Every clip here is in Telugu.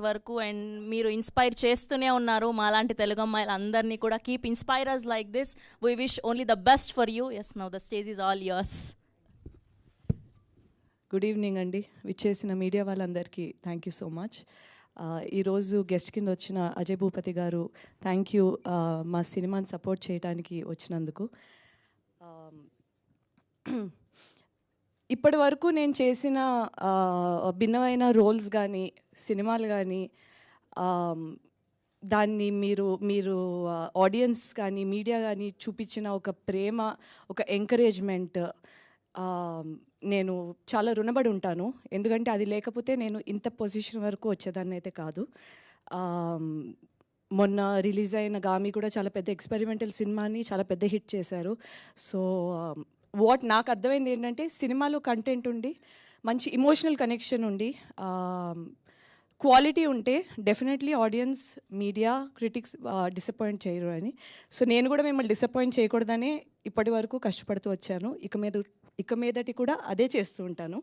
ఇప్పటి వరకు. అండ్ మీరు ఇన్స్పైర్ చేస్తూనే ఉన్నారు మాలాంటి తెలుగు అమ్మాయిలు అందరినీ కూడా. Keep inspirers like this. We wish only the best for you. Yes, now the stage is all yours. Good evening అండి. విచ్చేసిన మీడియా వాళ్ళందరికీ థ్యాంక్ యూ సో మచ్. ఈరోజు గెస్ట్ కింద వచ్చిన అజయ్ భూపతి గారు, థ్యాంక్ యూ మా సినిమాని సపోర్ట్ చేయడానికి వచ్చినందుకు. ఇప్పటి వరకు నేను చేసిన భిన్నమైన రోల్స్ కానీ సినిమాలు కానీ దాన్ని మీరు ఆడియన్స్ కానీ మీడియా కానీ చూపించిన ఒక ప్రేమ, ఒక ఎంకరేజ్మెంట్ నేను చాలా రుణపడి ఉంటాను. ఎందుకంటే అది లేకపోతే నేను ఇంత పొజిషన్ వరకు వచ్చేదాన్ని అయితే కాదు. మొన్న రిలీజ్ అయిన గామి కూడా చాలా పెద్ద ఎక్స్పెరిమెంటల్ సినిమాని చాలా పెద్ద హిట్ చేశారు. సో నాకు అర్థమైంది ఏంటంటే, సినిమాలో కంటెంట్ ఉండి మంచి ఇమోషనల్ కనెక్షన్ ఉండి క్వాలిటీ ఉంటే definitely audience, media, critics disappoint చేయరు అని. సో నేను కూడా మిమ్మల్ని డిసప్పాయింట్ చేయకూడదని ఇప్పటి వరకు కష్టపడుతూ వచ్చాను. ఇక మీదటి కూడా అదే చేస్తూ ఉంటాను.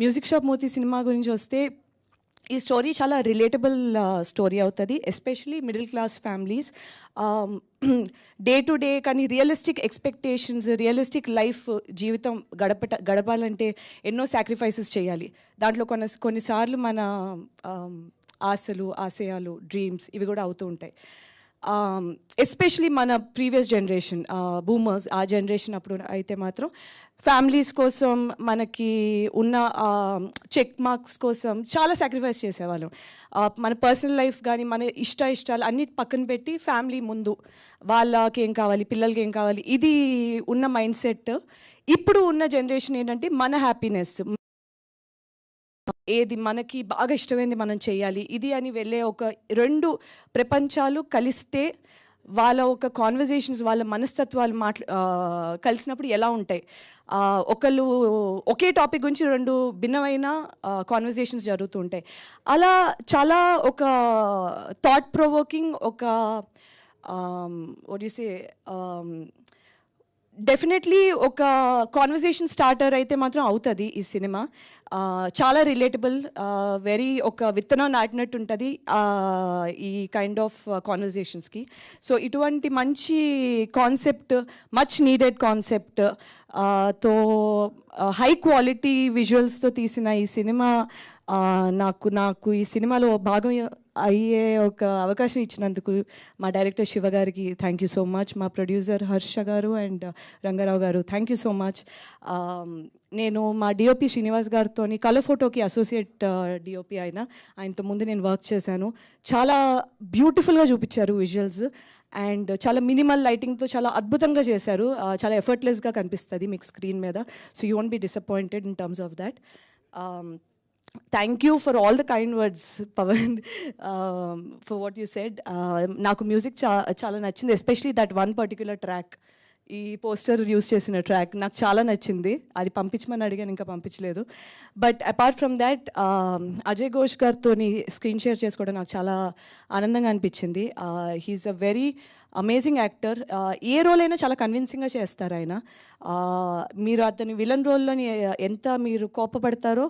మ్యూజిక్ షాప్ మూర్తి సినిమా గురించి వస్తే, ఈ స్టోరీ చాలా రిలేటబుల్ స్టోరీ అవుతుంది, especially middle class families. Day to day కానీ రియలిస్టిక్ ఎక్స్పెక్టేషన్స్, రియలిస్టిక్ లైఫ్ జీవితం గడపాలంటే ఎన్నో సాక్రిఫైసెస్ చేయాలి. దాంట్లో కొన్నిసార్లు మన ఆశలు, ఆశయాలు, డ్రీమ్స్ ఇవి కూడా అవుతూ ఉంటాయి. ఎస్పెషలీ మన ప్రీవియస్ జనరేషన్, బూమర్స్, ఆ జనరేషన్ అప్పుడు అయితే మాత్రం ఫ్యామిలీస్ కోసం, మనకి ఉన్న చెక్ మార్క్స్ కోసం చాలా సాక్రిఫైస్ చేసేవాళ్ళం. మన పర్సనల్ లైఫ్ కానీ మన ఇష్టాలు అన్నీ పక్కన పెట్టి ఫ్యామిలీ ముందు, వాళ్ళకి ఏం కావాలి, పిల్లలకి ఏం కావాలి, ఇది ఉన్న మైండ్ సెట్. ఇప్పుడు ఉన్న జనరేషన్ ఏంటంటే మన హ్యాపీనెస్, ఏది మనకి బాగా ఇష్టమైంది మనం చేయాలి ఇది అని వెళ్ళే ఒక రెండు ప్రపంచాలు కలిస్తే వాళ్ళ ఒక కాన్వర్జేషన్స్, వాళ్ళ మనస్తత్వాలు కలిసినప్పుడు ఎలా ఉంటాయి. ఒకళ్ళు ఒకే టాపిక్ గురించి రెండు భిన్నమైన కాన్వర్జేషన్స్ జరుగుతూ ఉంటాయి. అలా చాలా ఒక థాట్ ప్రొవోకింగ్, ఒక వాట్ యు సే, డెఫినెట్లీ ఒక కాన్వర్జేషన్ స్టార్టర్ అయితే మాత్రం అవుతుంది ఈ సినిమా. చాలా రిలేటబుల్, వెరీ ఒక విత్తనం నాటినట్టు ఉంటుంది ఈ కైండ్ ఆఫ్ కాన్వర్జేషన్స్కి. సో ఇటువంటి మంచి కాన్సెప్ట్, మచ్ నీడెడ్ కాన్సెప్ట్ తో హై క్వాలిటీ విజువల్స్తో తీసిన ఈ సినిమా నాకు ఈ సినిమాలో భాగం అయ్యే ఒక అవకాశం ఇచ్చినందుకు మా డైరెక్టర్ శివ గారికి థ్యాంక్ యూ సో మచ్. మా ప్రొడ్యూసర్ హర్ష గారు అండ్ రంగారావు గారు థ్యాంక్ యూ సో మచ్. నేను మా డిఓపి శ్రీనివాస్ గారితో కలర్ ఫోటోకి అసోసియేట్ డిఓపి ఆయనతో ముందు నేను వర్క్ చేశాను. చాలా బ్యూటిఫుల్గా చూపించారు విజువల్స్ అండ్ చాలా మినిమల్ లైటింగ్తో చాలా అద్భుతంగా చేశారు. చాలా ఎఫర్ట్లెస్గా కనిపిస్తుంది మీకు స్క్రీన్ మీద. So you won't be disappointed in terms of that. Thank you for all the kind words Pavan, for what you said. నాకు మ్యూజిక్ చాలా నచ్చింది, especially that one particular track, ఈ పోస్టర్ యూస్ చేసిన ట్రాక్ నాకు చాలా నచ్చింది. అది పంపించమని అడిగాను, ఇంకా పంపించలేదు. But apart from that, Ajay Ghosh గారితో స్క్రీన్ షేర్ చేసుకోవడం నాకు చాలా ఆనందంగా అనిపించింది. He's a very amazing actor. ఏ రోల్ అయినా చాలా కన్విన్సింగ్గా చేస్తారు ఆయన. మీరు అతని విలన్ రోల్లోని ఎంత మీరు కోపపడతారో,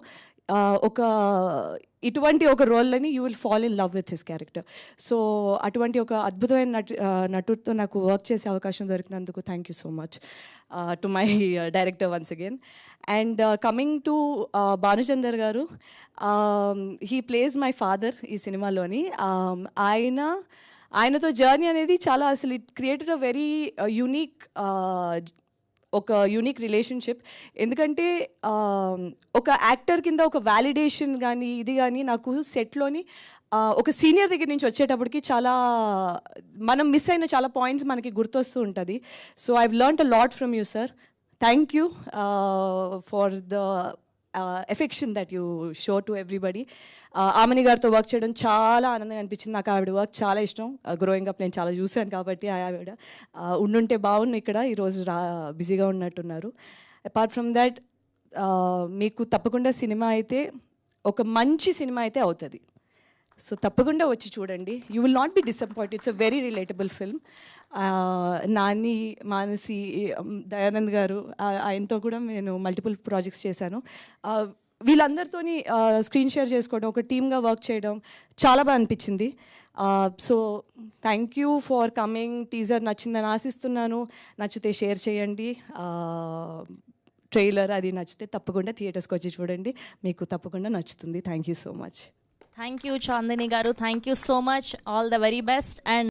ఇటువంటి ఒక రోల్ని you will fall in love with his character. So అటువంటి ఒక అద్భుతమైన నటుడితో నాకు వర్క్ చేసే అవకాశం దొరికినందుకు thank you so much to my director once again. And coming to Bhanuchander garu, he place my father ఈ సినిమాలోని. ఆయనతో జర్నీ అనేది చాలా, అసలు it created a very unique relationship. ఎందుకంటే ఒక యాక్టర్ కింద ఒక వ్యాలిడేషన్ కానీ ఇది కానీ నాకు సెట్లోని ఒక సీనియర్ దగ్గర నుంచి వచ్చేటప్పటికి చాలా మనం మిస్ అయిన చాలా పాయింట్స్ మనకి గుర్తొస్తూ ఉంటుంది. So I've learned a lot from you sir. Thank you for the affection that you show to everybody. Amani గారితో వర్క్ చేయడం చాలా ఆనందంగా అనిపించింది. నాకు ఆవిడ వర్క్ చాలా ఇష్టం. గ్రోయింగ్ అప్ నేను చాలా చూశాను కాబట్టి ఆవిడ ఉండుంటే బాగుండు, ఇక్కడ ఈరోజు బిజీగా ఉన్నట్టున్నారు. అపార్ట్ ఫ్రమ్ దాట్, మీకు తప్పకుండా సినిమా అయితే ఒక మంచి సినిమా అయితే అవుతుంది. సో తప్పకుండా వచ్చి చూడండి. You will not be disappointed. It's a very relatable film. Nani, Manasi, Dayanand గారు, ఆయనతో కూడా నేను మల్టిపుల్ ప్రాజెక్ట్స్ చేశాను. వీళ్ళందరితోని స్క్రీన్ షేర్ చేసుకోవడం, ఒక టీమ్గా వర్క్ చేయడం చాలా బాగా అనిపించింది. So thank you for coming. Teaser నచ్చిందని ఆశిస్తున్నాను. నచ్చితే షేర్ చేయండి. ట్రైలర్ అది నచ్చితే తప్పకుండా థియేటర్స్కి వచ్చి చూడండి. మీకు తప్పకుండా నచ్చుతుంది. Thank you so much. Thank you Chandini garu, thank you so much. All the very best. And